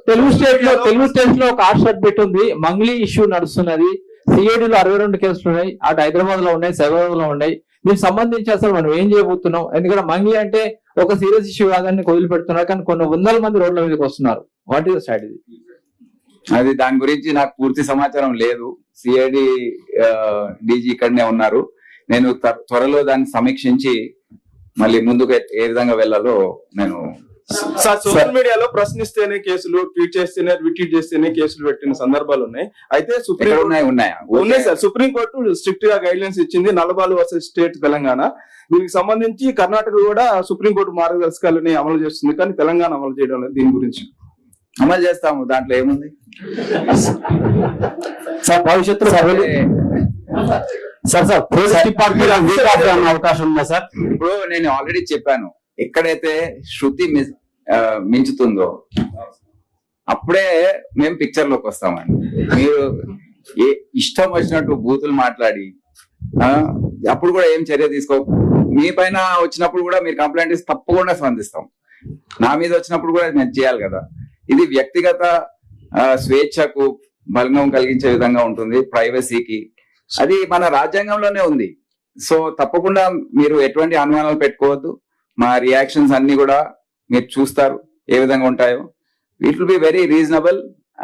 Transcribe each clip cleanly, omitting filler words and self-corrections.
Telugu state లో ఒక hot bit ఉంది, మంగ్లీ ఇష్యూ నడుస్తున్నది. సిఐడిలో 62 కేసులు ఉన్నాయి, అటు హైదరాబాద్ లో ఉన్నాయి, సైబరాబాద్ లో ఉన్నాయి. దీనికి సంబంధించి అసలు మనం ఏం చేయబోతున్నాం? ఎందుకంటే మంగ్లీ అంటే ఒక సీరియస్ ఇష్యూ కాదని వదిలిపెడుతున్నారు, కానీ కొన్ని వందల మంది రోడ్ల మీదకి వస్తున్నారు. What is strategy? అది దాని గురించి నాకు పూర్తి సమాచారం లేదు. సిఐడి డీజీ ఇక్కడనే ఉన్నారు. నేను త్వరలో దాన్ని సమీక్షించి మళ్ళీ ముందుకు ఏ విధంగా వెళ్లాలో నేను సోషల్ మీడియాలో ప్రశ్నిస్తేనే కేసులు, ట్వీట్ చేస్తేనే రిట్వీట్ చేస్తేనే కేసులు పెట్టిన సందర్భాలు ఉన్నాయి. అయితే ఉన్నాయి సార్. సుప్రీంకోర్టు స్ట్రిక్ట్ గా గైడ్ లైన్స్ ఇచ్చింది, నల్లబాలు వర్సెస్ స్టేట్ తెలంగాణ. దీనికి సంబంధించి కర్ణాటక కూడా సుప్రీంకోర్టు మార్గదర్శకాలని అమలు చేస్తుంది, కానీ తెలంగాణ అమలు చేయడం లేదు. దీని గురించి అమలు చేస్తాము, దాంట్లో ఏముంది సార్? భవిష్యత్తులో అవకాశం ఉందా సార్? ఇప్పుడు నేను ఆల్రెడీ చెప్పాను, ఎక్కడైతే శృతి మించుతుందో అప్పుడే మేము పిక్చర్ లోకి వస్తామండి. మీరు ఇష్టం వచ్చినట్టు బూతులు మాట్లాడి అప్పుడు కూడా ఏం చర్య తీసుకో, మీ పైన వచ్చినప్పుడు కూడా మీరు కంప్లైంట్ ఇస్తే తప్పకుండా స్పందిస్తాం. నా మీద వచ్చినప్పుడు కూడా మేము చేయాలి కదా. ఇది వ్యక్తిగత స్వేచ్ఛకు భంగం కలిగించే విధంగా ఉంటుంది, ప్రైవసీకి. అది మన రాజ్యాంగంలోనే ఉంది. సో తప్పకుండా మీరు ఎటువంటి అనుమానాలు పెట్టుకోవద్దు. మా రియాక్షన్స్ అన్ని కూడా మీరు చూస్తారు ఏ విధంగా ఉంటాయో. It will be very reasonable.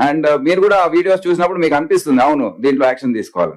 And మీరు కూడా ఆ వీడియోస్ చూసినప్పుడు మీకు అనిపిస్తుంది అవును దీంట్లో యాక్షన్ తీసుకోవాలని.